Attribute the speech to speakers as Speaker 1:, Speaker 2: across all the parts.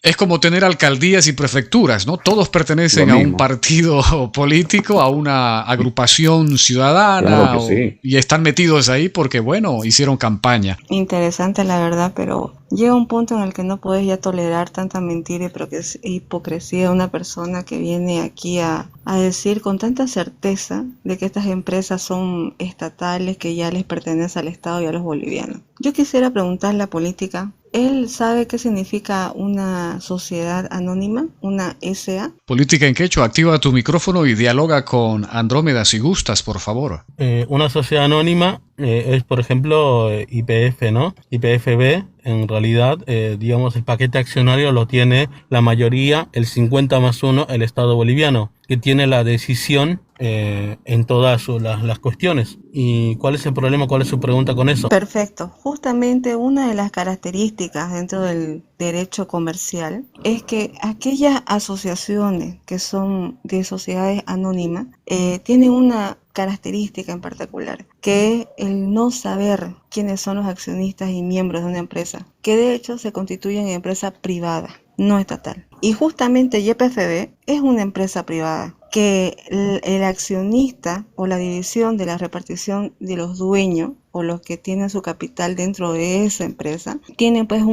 Speaker 1: Es como tener alcaldías y prefecturas, ¿no? Todos
Speaker 2: Lo
Speaker 1: pertenecen a un
Speaker 2: mismo.
Speaker 1: partido político, a una agrupación
Speaker 2: Claro
Speaker 1: ciudadana
Speaker 2: que sí.
Speaker 1: y están metidos ahí porque, bueno, hicieron campaña.
Speaker 3: Interesante la verdad, pero llega un punto en el que no puedes ya tolerar tanta mentira y hipocresía de una persona que viene aquí a decir con tanta certeza de que estas empresas son estatales, que ya les pertenece al Estado y a los bolivianos. Yo quisiera preguntar la política. ¿Él sabe qué significa una sociedad anónima, una SA?
Speaker 1: Política en Quechua, activa tu micrófono y dialoga con Andrómeda si gustas, por favor.
Speaker 4: Una sociedad anónima es, por ejemplo, YPF, ¿no? YPFB, en realidad, digamos, el paquete accionario lo tiene la mayoría, el 50+1, el Estado boliviano, que tiene la decisión en todas las cuestiones. ¿Y cuál es el problema? ¿Cuál es su pregunta con eso?
Speaker 3: Perfecto. Justamente una de las características dentro del derecho comercial es que aquellas asociaciones que son de sociedades anónimas tienen una característica en particular, que es el no saber quiénes son los accionistas y miembros de una empresa, que de hecho se constituyen en empresa privada, no estatal. Y justamente YPFB es una empresa privada, que el accionista o la división de la repartición de los dueños o los que tienen su capital dentro de esa empresa, tienen pues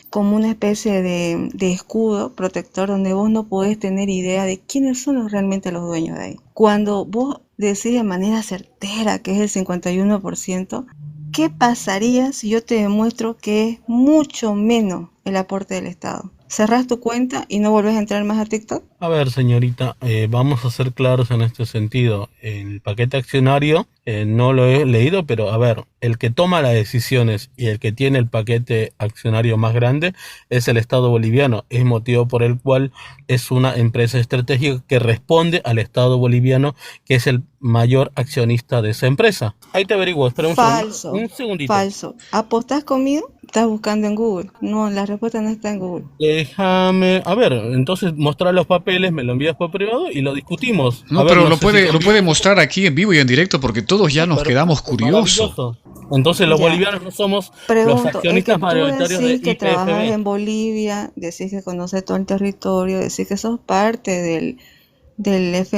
Speaker 3: como una especie de escudo protector donde vos no podés tener idea de quiénes son realmente los dueños de ahí. Cuando vos decís de manera certera que es el 51%, ¿qué pasaría si yo te demuestro que es mucho menos el aporte del Estado? ¿Cerrás tu cuenta y no volvés a entrar más a TikTok?
Speaker 4: A ver, señorita, vamos a ser claros en este sentido. El paquete accionario no lo he leído, pero a ver, el que toma las decisiones y el que tiene el paquete accionario más grande es el Estado boliviano. Es motivo por el cual es una empresa estratégica que responde al Estado boliviano, que es el mayor accionista de esa empresa. Ahí te averiguo, espera un segundo.
Speaker 3: Falso,
Speaker 4: Un segundito.
Speaker 3: falso. ¿Apostás conmigo? Estás buscando en Google. No, la respuesta no está en Google.
Speaker 4: Déjame, a ver, entonces mostrar los papeles, me lo envías por privado y lo discutimos. A
Speaker 1: No,
Speaker 4: ver,
Speaker 1: pero
Speaker 4: no sé si
Speaker 1: lo puede
Speaker 4: conviene.
Speaker 1: mostrar aquí en vivo y en directo porque todos ya nos quedamos
Speaker 4: Perfecto,
Speaker 1: curiosos.
Speaker 4: maravilloso. Entonces los
Speaker 3: Ya.
Speaker 4: bolivianos no somos los
Speaker 3: Pregunto, es que
Speaker 4: accionistas
Speaker 3: tú
Speaker 4: mayoritarios de
Speaker 3: decís que trabajas
Speaker 4: YPFB.
Speaker 3: en Bolivia, decís que conoces todo el territorio, decís que sos parte del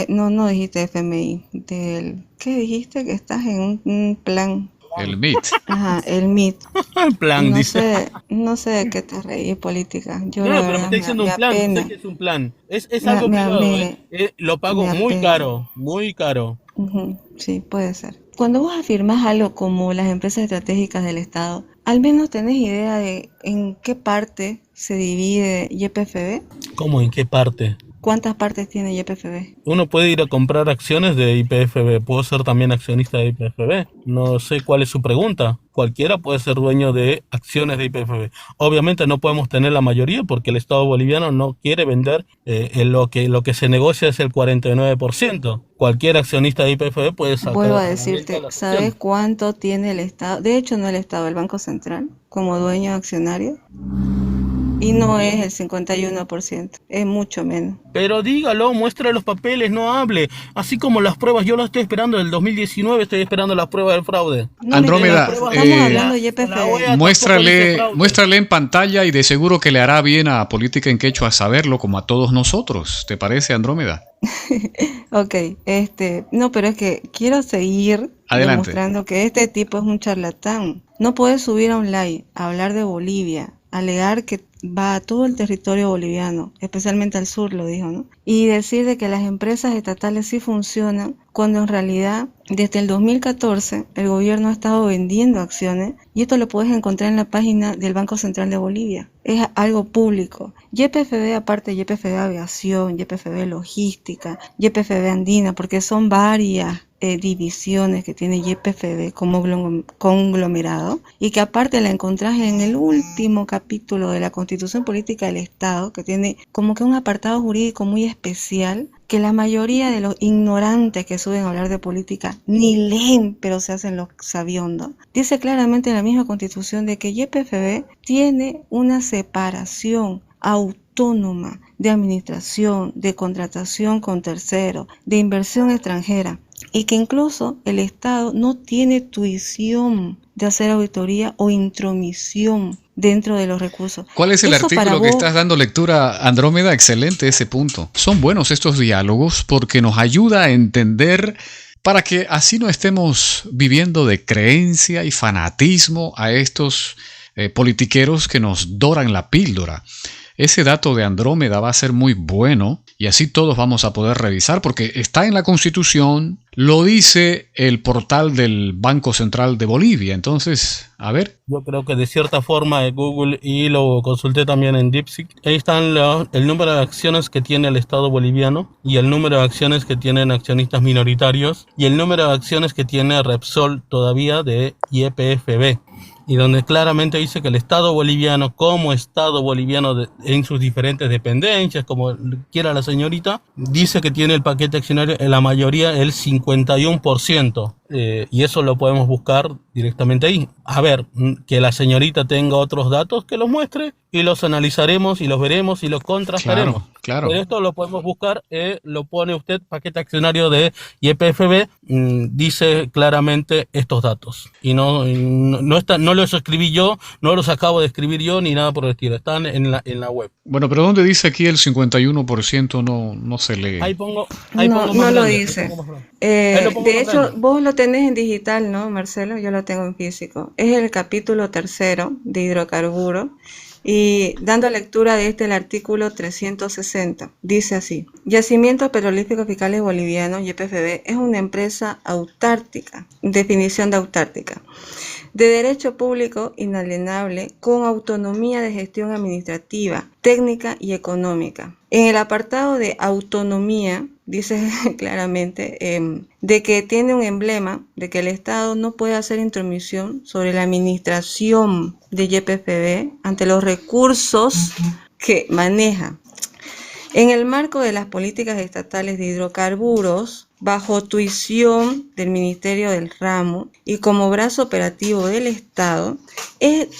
Speaker 3: no, no dijiste FMI, ¿qué dijiste? Que estás en un plan,
Speaker 1: El MIT.
Speaker 3: ajá, el MIT.
Speaker 4: En
Speaker 3: Y
Speaker 4: plan,
Speaker 3: no
Speaker 4: dice.
Speaker 3: sé, no sé de qué te reís política. Yo la
Speaker 4: No, pero me
Speaker 3: verdad
Speaker 4: está diciendo
Speaker 3: me
Speaker 4: un plan, no sé
Speaker 3: apena,
Speaker 4: qué es un plan. Es
Speaker 3: me,
Speaker 4: algo
Speaker 3: me,
Speaker 4: privado, ¿eh?
Speaker 3: me,
Speaker 4: Lo pago
Speaker 3: me
Speaker 4: muy
Speaker 3: apena.
Speaker 4: caro, muy caro.
Speaker 3: Ujú, sí, puede ser. Cuando vos afirmás algo como las empresas estratégicas del Estado, al menos tenés idea de en qué parte se divide YPFB.
Speaker 4: ¿Cómo? ¿En qué parte?
Speaker 3: ¿Cuántas partes tiene YPFB?
Speaker 4: Uno puede ir a comprar acciones de YPFB. Puedo ser también accionista de YPFB. No sé cuál es su pregunta. Cualquiera puede ser dueño de acciones de YPFB. Obviamente no podemos tener la mayoría porque el Estado boliviano no quiere vender. Lo que se negocia es el 49%. Cualquier accionista de YPFB puede sacar
Speaker 3: Vuelvo a
Speaker 4: a la venta
Speaker 3: decirte,
Speaker 4: las
Speaker 3: ¿sabes
Speaker 4: acciones.
Speaker 3: cuánto tiene el Estado? De hecho, no el Estado, el Banco Central, como dueño accionario. Y no es el 51%, es mucho menos.
Speaker 4: Pero dígalo, muestre los papeles, no hable. Así como las pruebas, yo las estoy esperando del 2019, estoy esperando las pruebas del fraude.
Speaker 3: No me
Speaker 4: En las
Speaker 1: Andrómeda,
Speaker 3: interesa,
Speaker 4: pruebas
Speaker 3: estamos
Speaker 4: de
Speaker 3: hablando
Speaker 4: la,
Speaker 3: de
Speaker 4: de la
Speaker 3: YPFB.
Speaker 4: OEA tampoco dice fraude.
Speaker 1: muéstrale en pantalla y de seguro que le hará bien a Política en Quechua saberlo como a todos nosotros. ¿Te parece, Andrómeda?
Speaker 3: Ok, no, pero es que quiero seguir
Speaker 1: Adelante.
Speaker 3: demostrando que este tipo es un charlatán. No puedes subir a un live a hablar de Bolivia, alegar que va a todo el territorio boliviano, especialmente al sur, lo dijo, ¿no? Y decir de que las empresas estatales sí funcionan, cuando en realidad desde el 2014 el gobierno ha estado vendiendo acciones y esto lo puedes encontrar en la página del Banco Central de Bolivia. Es algo público. YPFB, aparte YPFB Aviación, YPFB Logística, YPFB Andina, porque son varias divisiones que tiene YPFB como conglomerado y que aparte la encontrás en el último capítulo de la Constitución Política del Estado, que tiene como que un apartado jurídico muy especial que la mayoría de los ignorantes que suben a hablar de política ni leen, pero se hacen los sabiondos. Dice claramente en la misma Constitución de que YPFB tiene una separación autónoma de administración, de contratación con terceros, de inversión extranjera. y que incluso el Estado no tiene tuición de hacer auditoría o intromisión dentro de los recursos.
Speaker 1: ¿Cuál es el
Speaker 3: Eso para
Speaker 1: artículo que
Speaker 3: vos,
Speaker 1: estás dando lectura, Andrómeda? Excelente ese punto. Son buenos estos diálogos porque nos ayuda a entender para que así no estemos viviendo de creencia y fanatismo a estos politiqueros que nos doran la píldora. Ese dato de Andrómeda va a ser muy bueno y así todos vamos a poder revisar porque está en la Constitución, lo dice el portal del Banco Central de Bolivia. Entonces, a ver.
Speaker 4: Yo creo que de cierta forma Google, y lo consulté también en DeepSeek, ahí están el número de acciones que tiene el Estado boliviano y el número de acciones que tienen accionistas minoritarios y el número de acciones que tiene Repsol todavía de YPFB. Y donde claramente dice que el Estado boliviano, como Estado boliviano en sus diferentes dependencias, como quiera la señorita, dice que tiene el paquete accionario en la mayoría el 51%. Y eso lo podemos buscar directamente ahí. A ver, que la señorita tenga otros datos, que los muestre y los analizaremos y los veremos y los contrastaremos.
Speaker 1: Claro.
Speaker 4: Pero esto lo podemos buscar, lo pone usted, paquete accionario de YPFB, dice claramente estos datos. Y no los escribí yo, no los acabo de escribir yo ni nada por el estilo, están en la web.
Speaker 1: Bueno, pero ¿dónde dice aquí el 51% no se lee?
Speaker 3: Ahí pongo no lo dice. De hecho, vos lo tenés en digital, ¿no, Marcelo? Yo lo tengo en físico. Es el capítulo 3 de hidrocarburos. Y dando lectura de el artículo 360, dice así: Yacimientos Petrolíferos Fiscales Bolivianos, YPFB, es una empresa autártica, definición de autártica, de derecho público inalienable con autonomía de gestión administrativa, técnica y económica. En el apartado de autonomía dice claramente de que tiene un emblema de que el Estado no puede hacer intromisión sobre la administración de YPFB ante los recursos que maneja. En el marco de las políticas estatales de hidrocarburos, bajo tuición del Ministerio del Ramo y como brazo operativo del Estado,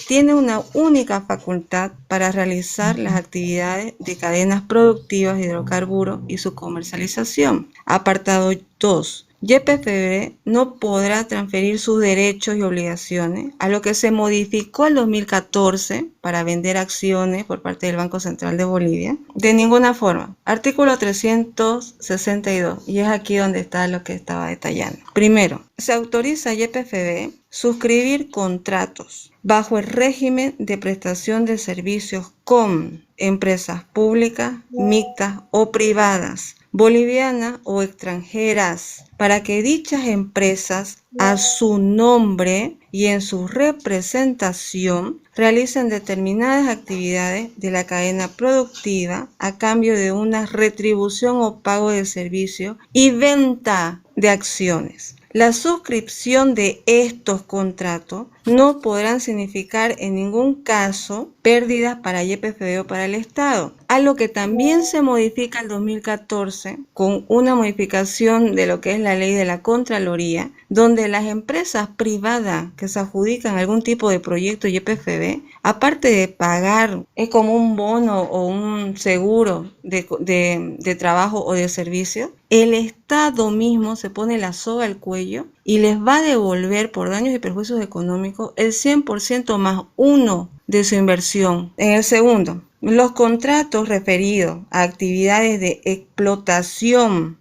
Speaker 3: tiene una única facultad para realizar las actividades de cadenas productivas de hidrocarburos y su comercialización. Apartado 2. YPFB no podrá transferir sus derechos y obligaciones a lo que se modificó en 2014 para vender acciones por parte del Banco Central de Bolivia de ninguna forma. Artículo 362, y es aquí donde está lo que estaba detallando. Primero, se autoriza a YPFB suscribir contratos bajo el régimen de prestación de servicios con empresas públicas, mixtas o privadas, bolivianas o extranjeras, para que dichas empresas a su nombre y en su representación realicen determinadas actividades de la cadena productiva a cambio de una retribución o pago de servicio y venta de acciones. La suscripción de estos contratos no podrán significar en ningún caso pérdidas para YPFB o para el Estado, a lo que también se modifica el 2014 con una modificación de lo que es la ley de la Contraloría, donde las empresas privadas que se adjudican algún tipo de proyecto YPFB, aparte de pagar, es como un bono o un seguro de trabajo o de servicio, el Estado mismo se pone la soga al cuello y les va a devolver por daños y perjuicios económicos el 100% más 1 de su inversión. En el segundo, los contratos referidos a actividades de explotación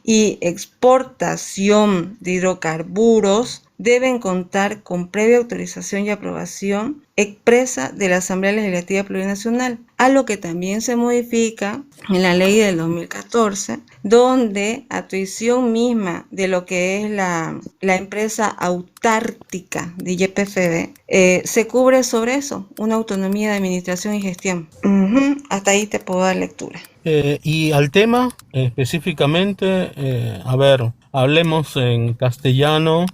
Speaker 3: y exportación de hidrocarburos deben contar con previa autorización y aprobación expresa de la Asamblea Legislativa Plurinacional, a lo que también se modifica en la ley del 2014, donde a tuición misma de lo que es la empresa autártica de YPFB, se cubre sobre eso, una autonomía de administración y gestión. Hasta ahí te puedo dar lectura.
Speaker 4: Y al tema, específicamente, hablemos en castellano,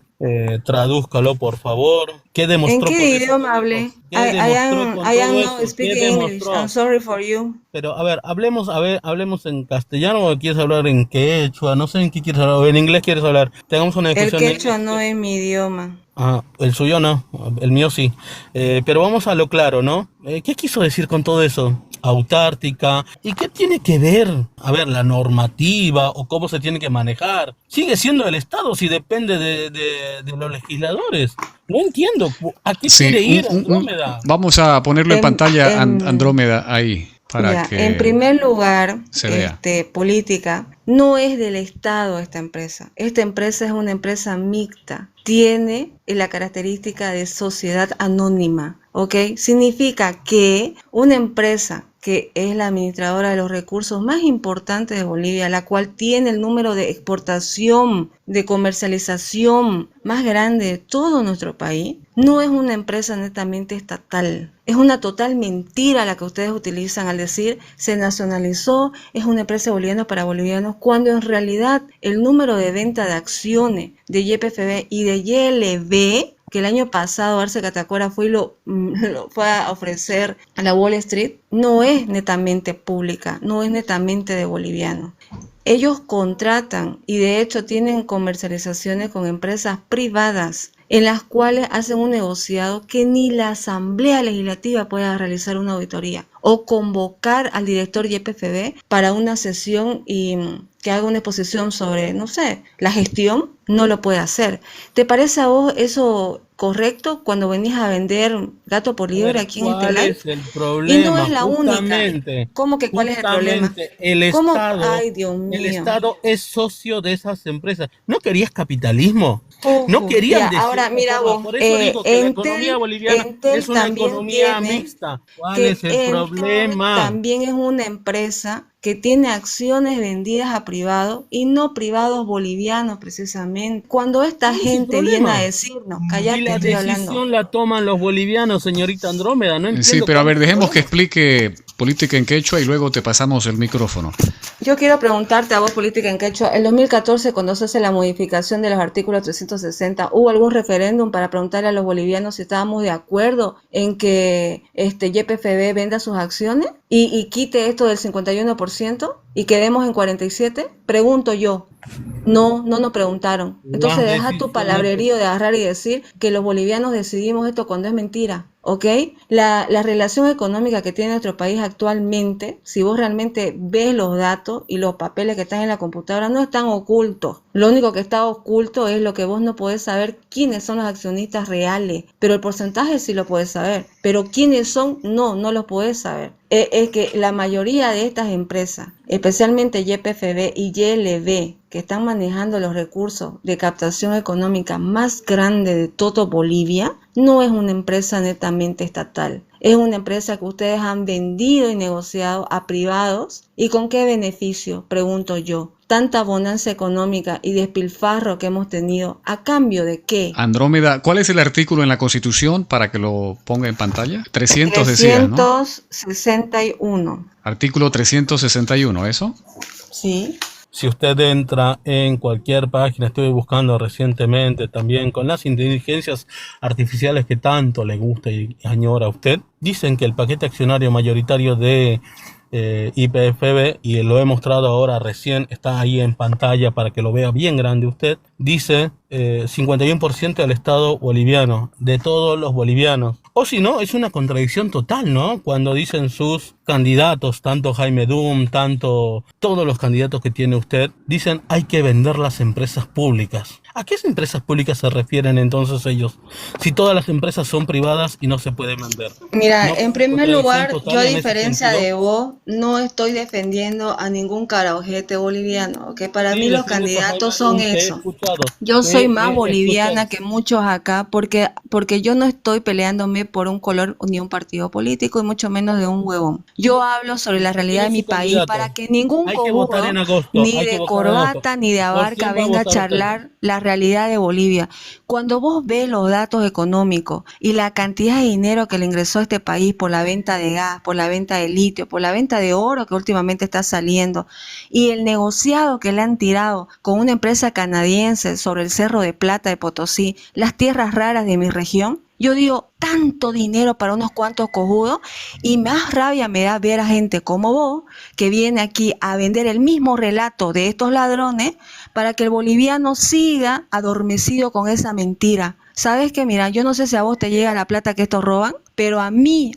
Speaker 4: tradúzcalo por favor. ¿Qué demostró?
Speaker 3: ¿En qué idioma hablé?
Speaker 4: ¿Qué demostró con
Speaker 3: I
Speaker 4: todo
Speaker 3: am
Speaker 4: eso?
Speaker 3: not
Speaker 4: ¿Qué
Speaker 3: speaking English.
Speaker 4: demostró?
Speaker 3: I'm sorry for you.
Speaker 4: Pero a ver, hablemos en castellano o quieres hablar en quechua, no sé en qué quieres hablar, o en inglés quieres hablar. Tengamos una
Speaker 3: El
Speaker 4: discusión en
Speaker 3: quechua
Speaker 4: inglés.
Speaker 3: no es mi idioma.
Speaker 4: Ah, el suyo no, el mío sí. Pero vamos a lo claro, ¿no? ¿Qué quiso decir con todo eso? Autártica. ¿Y qué tiene que ver, a ver, la normativa o cómo se tiene que manejar? Sigue siendo el Estado si depende de los legisladores. No entiendo. ¿A qué
Speaker 1: Sí,
Speaker 4: quiere ir Andrómeda?
Speaker 1: vamos a ponerlo en
Speaker 3: En,
Speaker 1: pantalla
Speaker 3: en,
Speaker 1: Andrómeda ahí para
Speaker 3: ya, en
Speaker 1: que
Speaker 3: primer lugar,
Speaker 1: se vea.
Speaker 3: política, no es del Estado esta empresa. Esta empresa es una empresa mixta. Tiene la característica de sociedad anónima, ¿ok? Significa que una empresa que es la administradora de los recursos más importantes de Bolivia, la cual tiene el número de exportación, de comercialización más grande de todo nuestro país, no es una empresa netamente estatal. Es una total mentira la que ustedes utilizan al decir se nacionalizó, es una empresa boliviana para bolivianos, cuando en realidad el número de venta de acciones de YPFB y de YLB, que el año pasado Arce Catacora fue y lo fue a ofrecer a la Wall Street, no es netamente pública, no es netamente de bolivianos. Ellos contratan y de hecho tienen comercializaciones con empresas privadas en las cuales hacen un negociado que ni la Asamblea Legislativa pueda realizar una auditoría o convocar al director YPFB para una sesión y que haga una exposición sobre, no sé, la gestión, no lo puede hacer. ¿Te parece a vos eso correcto cuando venís a vender gato por
Speaker 4: A
Speaker 3: liebre
Speaker 4: ver,
Speaker 3: aquí en este
Speaker 4: ¿cuál
Speaker 3: live?
Speaker 4: es el
Speaker 3: Y no
Speaker 4: problema?
Speaker 3: es la única. ¿Cómo que cuál es el problema?
Speaker 4: Justamente
Speaker 3: ¿Cómo? Ay, Dios
Speaker 4: el
Speaker 3: mío.
Speaker 4: Estado es socio de esas empresas. ¿No querías capitalismo? ¿No
Speaker 3: Ya,
Speaker 4: querían de
Speaker 3: ahora
Speaker 4: cierta
Speaker 3: mira
Speaker 4: forma?
Speaker 3: vos,
Speaker 4: Por eso digo que la economía boliviana es
Speaker 3: Entel
Speaker 4: una
Speaker 3: también
Speaker 4: economía
Speaker 3: tiene,
Speaker 4: mixta. ¿Cuál
Speaker 3: que
Speaker 4: es el
Speaker 3: Entel
Speaker 4: problema?
Speaker 3: también es una empresa que tiene acciones vendidas a privados y no privados bolivianos precisamente. Cuando esta
Speaker 4: ¿Cuál es el
Speaker 3: gente viene a
Speaker 4: problema?
Speaker 3: decirnos,
Speaker 4: Si
Speaker 3: cállate,
Speaker 4: la
Speaker 3: estoy hablando.
Speaker 4: decisión la toman los bolivianos, señorita Andrómeda, no
Speaker 1: Sí,
Speaker 4: entiendo
Speaker 1: pero a
Speaker 4: cuál
Speaker 1: ver,
Speaker 4: es el
Speaker 1: dejemos que
Speaker 4: problema.
Speaker 1: explique política en quechua y luego te pasamos el micrófono.
Speaker 3: Yo quiero preguntarte a vos, política en quechua, en 2014, cuando se hace la modificación de los artículos 360, ¿hubo algún referéndum para preguntarle a los bolivianos si estábamos de acuerdo en que YPFB venda sus acciones y quite esto del 51% y quedemos en 47%? Pregunto yo. No, no nos preguntaron. Entonces
Speaker 4: Las
Speaker 3: deja tu
Speaker 4: decisiones
Speaker 3: palabrerío de agarrar y decir que los bolivianos decidimos esto cuando es mentira, ¿ok? La relación económica que tiene nuestro país actualmente, si vos realmente ves los datos y los papeles que están en la computadora, no están ocultos. Lo único que está oculto es lo que vos no podés saber quiénes son los accionistas reales, pero el porcentaje sí lo podés saber, pero quiénes son, no los podés saber. Es que la mayoría de estas empresas, especialmente YPFB y YLB, que están manejando los recursos de captación económica más grande de todo Bolivia, no es una empresa netamente estatal. Es una empresa que ustedes han vendido y negociado a privados. ¿Y con qué beneficio? Pregunto yo. Tanta bonanza económica y despilfarro que hemos tenido, ¿a cambio de qué?
Speaker 1: Andrómeda, ¿cuál es el artículo en la Constitución para que lo ponga en pantalla? 300 decías, ¿no?
Speaker 3: 361.
Speaker 1: Artículo 361, ¿eso?
Speaker 3: Sí.
Speaker 4: Si usted entra en cualquier página, estuve buscando recientemente también con las inteligencias artificiales que tanto le gusta y añora a usted, dicen que el paquete accionario mayoritario de YPFB, y lo he mostrado ahora recién, está ahí en pantalla para que lo vea bien grande usted, dice 51% del Estado boliviano, de todos los bolivianos. O si no, es una contradicción total, ¿no? Cuando dicen sus candidatos, tanto Jaime Dum, tanto todos los candidatos que tiene usted, dicen hay que vender las empresas públicas. ¿A qué empresas públicas se refieren entonces ellos? Si todas las empresas son privadas y no se pueden vender.
Speaker 3: Mira,
Speaker 4: ¿No
Speaker 3: en
Speaker 4: hay
Speaker 3: primer
Speaker 4: contradicción
Speaker 3: lugar, yo a
Speaker 4: total en ese
Speaker 3: diferencia
Speaker 4: sentido?
Speaker 3: de vos, no estoy defendiendo a ningún caraojete boliviano, que para
Speaker 4: Sí,
Speaker 3: mí los
Speaker 4: defiendes a Jaime
Speaker 3: candidatos son
Speaker 4: Dum, te he
Speaker 3: eso.
Speaker 4: escuchado,
Speaker 3: Yo soy más
Speaker 4: he escuchado.
Speaker 3: boliviana que muchos acá porque yo no estoy peleándome por un color ni un partido político y mucho menos de un huevón. Yo hablo sobre la realidad
Speaker 4: ¿Quién
Speaker 3: de
Speaker 4: es
Speaker 3: mi
Speaker 4: su
Speaker 3: país
Speaker 4: candidato?
Speaker 3: para que ningún
Speaker 4: Hay que votar
Speaker 3: cojudo,
Speaker 4: en agosto,
Speaker 3: ni
Speaker 4: hay que
Speaker 3: de
Speaker 4: votar en agosto.
Speaker 3: corbata ni de
Speaker 4: ¿Por
Speaker 3: abarca
Speaker 4: quién va a
Speaker 3: venga a
Speaker 4: votar usted?
Speaker 3: charlar la realidad de Bolivia. Cuando vos ves los datos económicos y la cantidad de dinero que le ingresó a este país por la venta de gas, por la venta de litio, por la venta de oro que últimamente está saliendo, y el negociado que le han tirado con una empresa canadiense sobre el Cerro de Plata de Potosí, las tierras raras de mi región, Yo digo, tanto dinero para unos cuantos cojudos, y más rabia me da ver a gente como vos que viene aquí a vender el mismo relato de estos ladrones para que el boliviano siga adormecido con esa mentira. ¿Sabes qué? Mira, yo no sé si a vos te llega la plata que estos roban, pero a mí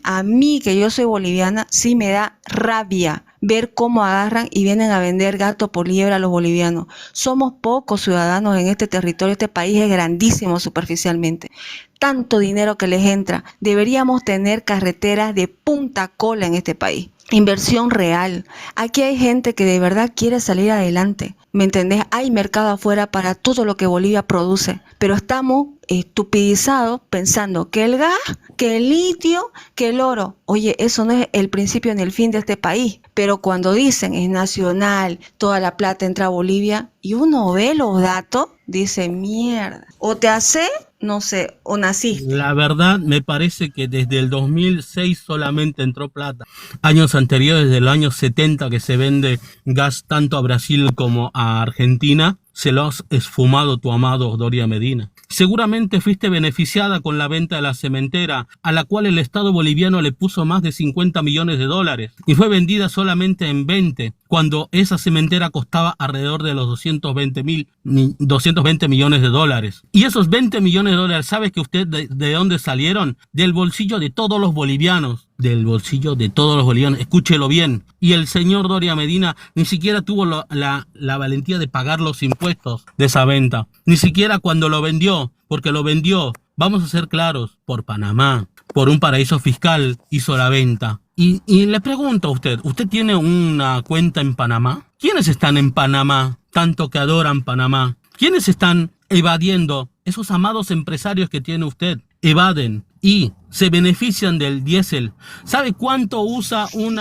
Speaker 3: que yo soy boliviana, sí me da rabia ver cómo agarran y vienen a vender gato por liebre a los bolivianos. Somos pocos ciudadanos en este territorio, este país es grandísimo superficialmente. Tanto dinero que les entra. Deberíamos tener carreteras de punta cola en este país. Inversión real. Aquí hay gente que de verdad quiere salir adelante. ¿Me entendés? Hay mercado afuera para todo lo que Bolivia produce. Pero estamos estupidizados pensando que el gas, que el litio, que el oro. Oye, eso no es el principio ni el fin de este país. Pero cuando dicen es nacional, toda la plata entra a Bolivia, y uno ve los datos, dice mierda. O te hace, no sé, o naciste.
Speaker 4: La verdad, me parece que desde el 2006 solamente entró plata. Años anteriores, desde el año 70 que se vende gas tanto a Brasil como a Argentina, se lo has esfumado tu amado Doria Medina. Seguramente fuiste beneficiada con la venta de la cementera, a la cual el Estado boliviano le puso más de 50 millones de dólares y fue vendida solamente en 20, cuando esa cementera costaba alrededor de los 220 millones de dólares. Y esos 20 millones de dólares, ¿sabe que usted de dónde salieron? Del bolsillo de todos los bolivianos. Del bolsillo de todos los bolivianos, escúchelo bien. Y el señor Doria Medina ni siquiera tuvo la valentía de pagar los impuestos de esa venta. Ni siquiera cuando lo vendió, porque lo vendió, vamos a ser claros, por Panamá, por un paraíso fiscal hizo la venta. Y le pregunto a usted, ¿usted tiene una cuenta en Panamá? ¿Quiénes están en Panamá, tanto que adoran Panamá? ¿Quiénes están evadiendo? Esos amados empresarios que tiene usted evaden y se benefician del diésel. ¿Sabe cuánto usa un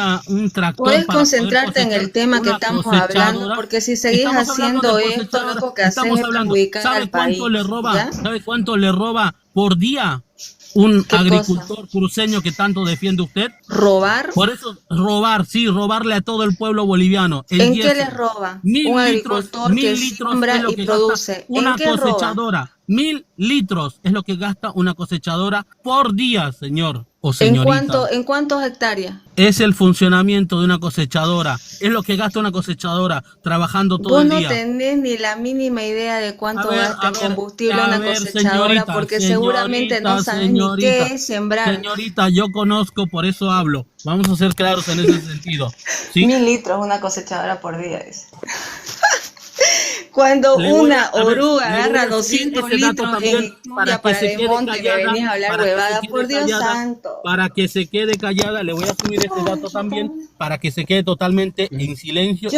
Speaker 4: tractor?
Speaker 3: Puedes concentrarte en el tema que estamos hablando, porque si seguís haciendo esto, lo único que haces es perjudicar al país.
Speaker 4: ¿Sabe cuánto le roba por día un agricultor cruceño que tanto defiende usted?
Speaker 3: ¿Robar?
Speaker 4: Por eso, robarle a todo el pueblo boliviano.
Speaker 3: ¿En qué le roba? Un agricultor que siembra y produce.
Speaker 4: Una cosechadora. 1.000 litros es lo que gasta una cosechadora por día, señor o señorita.
Speaker 3: ¿En cuántos hectáreas?
Speaker 4: Es el funcionamiento de una cosechadora. Es lo que gasta una cosechadora trabajando todo el día.
Speaker 3: Vos no tenés ni la mínima idea de cuánto gasta combustible una cosechadora, porque seguramente no sabes ni qué es sembrar.
Speaker 4: Señorita, yo conozco, por eso hablo. Vamos a ser claros en ese sentido. ¿Sí?
Speaker 3: 1.000 litros una cosechadora por día, dice. Cuando una oruga agarra 200 litros en Victoria para el monte, me venís a hablar huevada, por Dios santo.
Speaker 4: Para que se quede callada, le voy a subir este dato también, para que se quede totalmente en silencio.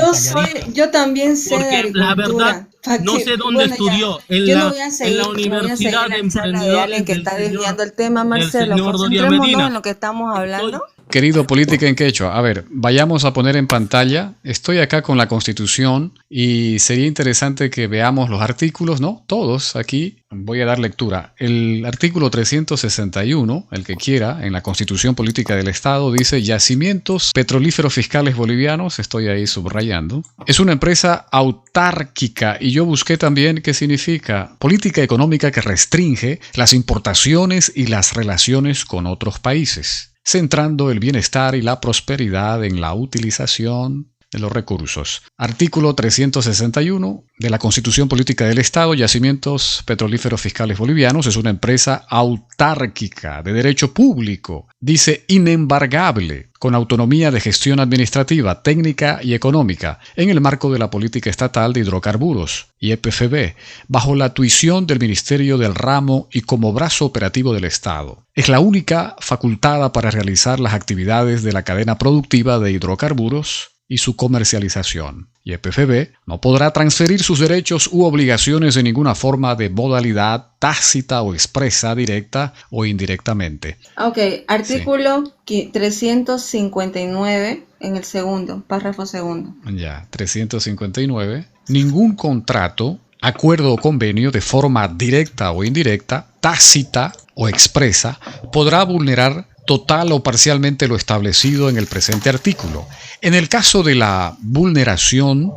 Speaker 3: Yo también sé de agricultura.
Speaker 4: La verdad, no sé dónde estudió, en la Universidad de Emprendedores.
Speaker 3: Alguien que está desviando el tema, Marcelo, concentrémonos en lo que estamos hablando.
Speaker 1: Querido Política en Quechua, a ver, vayamos a poner en pantalla. Estoy acá con la Constitución y sería interesante que veamos los artículos, ¿no? Todos aquí. Voy a dar lectura. El artículo 361, el que quiera, en la Constitución Política del Estado, dice: yacimientos petrolíferos fiscales bolivianos, estoy ahí subrayando, es una empresa autárquica, y yo busqué también qué significa: política económica que restringe las importaciones y las relaciones con otros países, centrando el bienestar y la prosperidad en la utilización de los recursos. Artículo 361 de la Constitución Política del Estado: yacimientos petrolíferos fiscales bolivianos es una empresa autárquica de derecho público, dice inembargable, con autonomía de gestión administrativa, técnica y económica, en el marco de la política estatal de hidrocarburos, YPFB, bajo la tuición del Ministerio del Ramo y como brazo operativo del Estado. Es la única facultada para realizar las actividades de la cadena productiva de hidrocarburos y su comercialización. YPFB no podrá transferir sus derechos u obligaciones de ninguna forma de modalidad tácita o expresa, directa o indirectamente.
Speaker 3: Ok, artículo 359 en el segundo, párrafo segundo.
Speaker 1: Ya, 359. Ningún contrato, acuerdo o convenio de forma directa o indirecta, tácita o expresa, podrá vulnerar total o parcialmente lo establecido en el presente artículo. En el caso de la vulneración,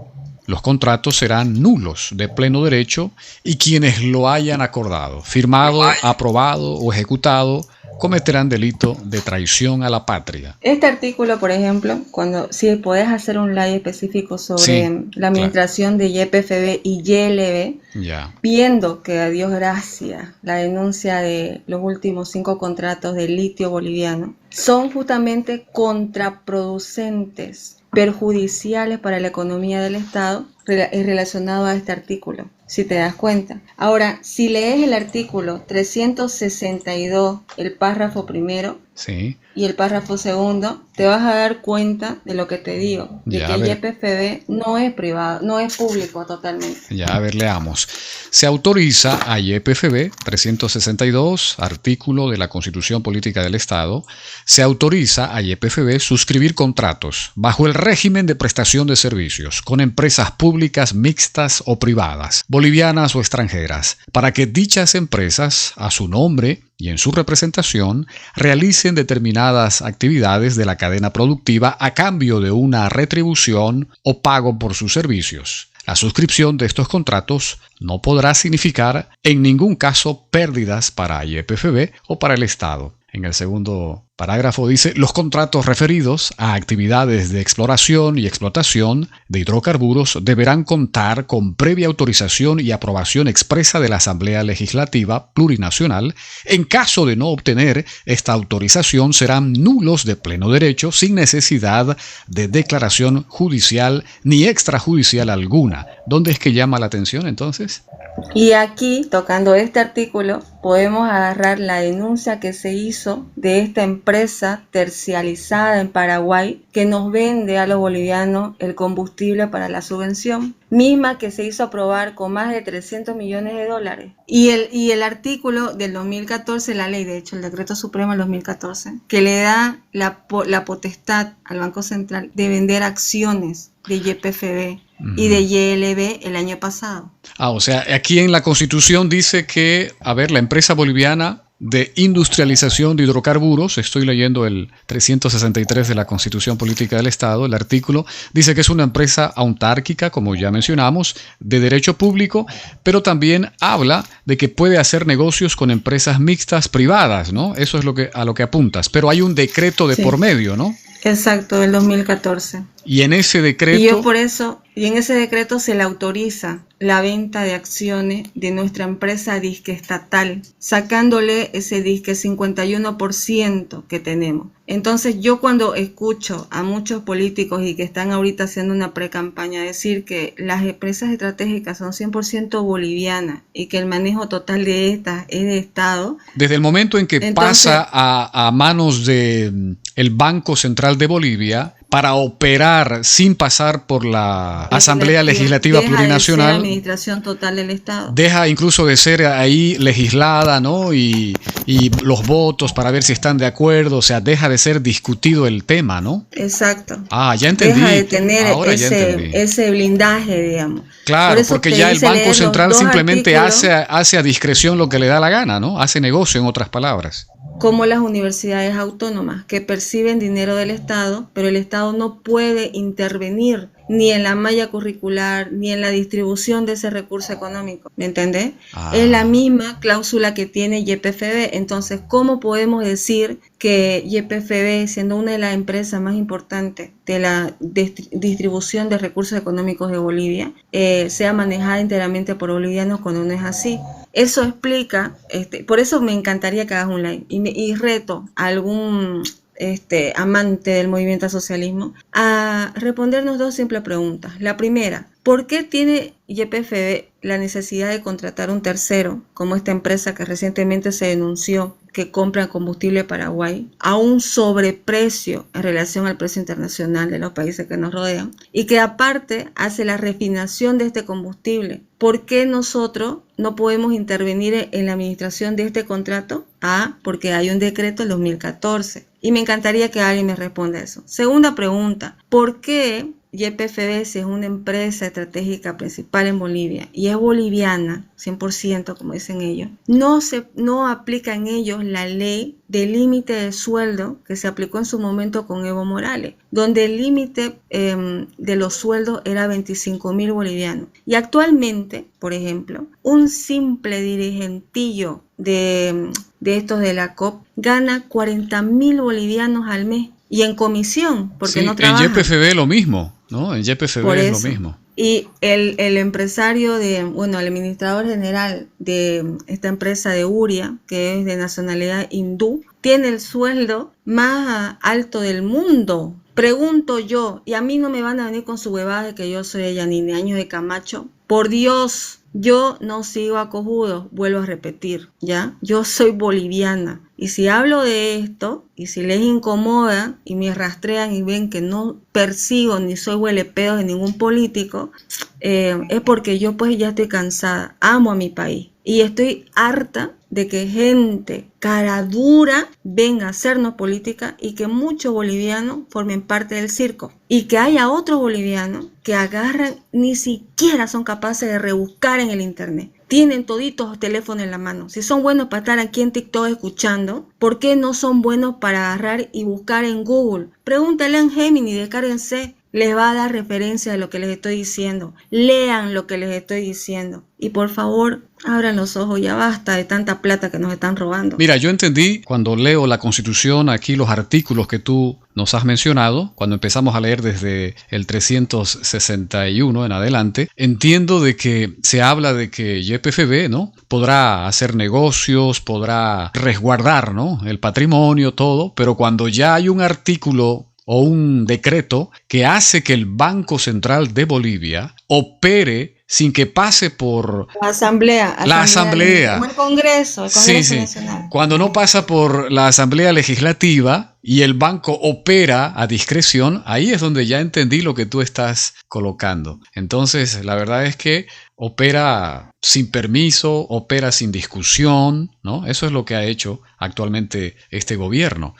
Speaker 1: los contratos serán nulos de pleno derecho y quienes lo hayan acordado, firmado, aprobado o ejecutado cometerán delito de traición a la patria.
Speaker 3: Este artículo, por ejemplo, si podés hacer un live específico sobre la administración de YPFB y YLB, viendo que a Dios gracias la denuncia de los últimos 5 contratos de litio boliviano son justamente contraproducentes, perjudiciales para la economía del Estado, es relacionado a este artículo, si te das cuenta. Ahora, si lees el artículo 362, el párrafo primero y el párrafo segundo, te vas a dar cuenta de lo que te digo, de que el YPFB no es privado, no es público totalmente.
Speaker 1: A ver, leamos. Se autoriza a YPFB, 362, artículo de la Constitución Política del Estado, se autoriza a YPFB suscribir contratos bajo el régimen de prestación de servicios con empresas públicas mixtas o privadas, bolivianas o extranjeras, para que dichas empresas, a su nombre y en su representación, realicen determinadas actividades de la cadena productiva a cambio de una retribución o pago por sus servicios. La suscripción de estos contratos no podrá significar en ningún caso pérdidas para YPFB o para el Estado. En el segundo parágrafo dice: los contratos referidos a actividades de exploración y explotación de hidrocarburos deberán contar con previa autorización y aprobación expresa de la Asamblea Legislativa Plurinacional. En caso de no obtener esta autorización, serán nulos de pleno derecho, sin necesidad de declaración judicial ni extrajudicial alguna. ¿Dónde es que llama la atención entonces?
Speaker 3: Y aquí, tocando este artículo, podemos agarrar la denuncia que se hizo de esta empresa terciarizada en Paraguay que nos vende a los bolivianos el combustible para la subvención, misma que se hizo aprobar con más de 300 millones de dólares. Y el artículo del 2014, la ley, de hecho, el decreto supremo del 2014, que le da la potestad al Banco Central de vender acciones de YPFB y de YLB el año pasado.
Speaker 1: O sea, aquí en la Constitución dice que, la empresa boliviana de industrialización de hidrocarburos, estoy leyendo el 363 de la Constitución Política del Estado, el artículo, dice que es una empresa autárquica, como ya mencionamos, de derecho público, pero también habla de que puede hacer negocios con empresas mixtas privadas, ¿no? Eso es a lo que apuntas, pero hay un decreto de por medio, ¿no?
Speaker 3: Exacto, del 2014.
Speaker 1: Y en ese decreto...
Speaker 3: Y en ese decreto se le autoriza la venta de acciones de nuestra empresa disque estatal, sacándole ese disque 51% que tenemos. Entonces yo cuando escucho a muchos políticos y que están ahorita haciendo una pre-campaña decir que las empresas estratégicas son 100% bolivianas y que el manejo total de estas es de Estado.
Speaker 1: Desde el momento en que pasa a manos del Banco Central de Bolivia, para operar sin pasar por la Asamblea Legislativa Plurinacional,
Speaker 3: de ser administración total del Estado.
Speaker 1: Deja incluso de ser ahí legislada, ¿no? Y los votos para ver si están de acuerdo, o sea, deja de ser discutido el tema, ¿no?
Speaker 3: Exacto.
Speaker 1: Ya entendí.
Speaker 3: Deja de tener ese blindaje, digamos.
Speaker 1: Claro, porque ya el Banco Central simplemente hace a discreción lo que le da la gana, ¿no? Hace negocio, en otras palabras.
Speaker 3: Como las universidades autónomas que perciben dinero del Estado, pero el Estado no puede intervenir ni en la malla curricular, ni en la distribución de ese recurso económico, ¿me entendés? Es la misma cláusula que tiene YPFB. Entonces, ¿cómo podemos decir que YPFB, siendo una de las empresas más importantes de la distribución de recursos económicos de Bolivia, sea manejada íntegramente por bolivianos cuando no es así? Eso explica, por eso me encantaría que hagas un live y reto a algún amante del movimiento al socialismo a respondernos 2 simples preguntas. La primera: ¿por qué tiene YPFB la necesidad de contratar un tercero, como esta empresa que recientemente se denunció, que compra combustible Paraguay a un sobreprecio en relación al precio internacional de los países que nos rodean, y que aparte hace la refinación de este combustible? ¿Por qué nosotros no podemos intervenir en la administración de este contrato? Porque hay un decreto del 2014. Y me encantaría que alguien me responda eso. Segunda pregunta: ¿por qué YPFB, si es una empresa estratégica principal en Bolivia y es boliviana, 100%, como dicen ellos, no aplica en ellos la ley del límite de sueldo que se aplicó en su momento con Evo Morales, donde el límite de los sueldos era 25.000 bolivianos. Y actualmente, por ejemplo, un simple dirigentillo de estos de la COP gana 40.000 bolivianos al mes. Y en comisión, porque
Speaker 1: sí,
Speaker 3: no trabajan.
Speaker 1: En YPFB lo mismo, ¿no? En YPFB
Speaker 3: Por
Speaker 1: es
Speaker 3: eso.
Speaker 1: lo mismo.
Speaker 3: Y el empresario el administrador general de esta empresa de Uria, que es de nacionalidad hindú, tiene el sueldo más alto del mundo. Pregunto yo, y a mí no me van a venir con su huevada de que yo soy Yanine Áñez de Camacho. Por Dios, yo no sigo a cojudos, vuelvo a repetir, ¿ya? Yo soy boliviana. Y si hablo de esto, y si les incomoda, y me rastrean y ven que no persigo ni soy huelepedos de ningún político, es porque yo pues ya estoy cansada. Amo a mi país. Y estoy harta de que gente cara dura venga a hacernos política y que muchos bolivianos formen parte del circo. Y que haya otros bolivianos que agarran, ni siquiera son capaces de rebuscar en el internet. Tienen toditos los teléfonos en la mano. Si son buenos para estar aquí en TikTok escuchando, ¿por qué no son buenos para agarrar y buscar en Google? Pregúntale en Gemini, descárguense. Les va a dar referencia de lo que les estoy diciendo. Lean lo que les estoy diciendo. Y por favor, abran los ojos. Ya basta de tanta plata que nos están robando.
Speaker 1: Mira, yo entendí cuando leo la Constitución, aquí los artículos que tú nos has mencionado, cuando empezamos a leer desde el 361 en adelante, entiendo de que se habla de que YPFB, ¿no?, podrá hacer negocios, podrá resguardar, ¿no?, el patrimonio, todo, pero cuando ya hay un artículo o un decreto que hace que el Banco Central de Bolivia opere sin que pase por
Speaker 3: la asamblea. Como el Congreso
Speaker 1: sí.
Speaker 3: Nacional.
Speaker 1: Cuando no pasa por la Asamblea Legislativa y el banco opera a discreción, ahí es donde ya entendí lo que tú estás colocando. Entonces, la verdad es que opera sin permiso, opera sin discusión, ¿no? Eso es lo que ha hecho actualmente este gobierno.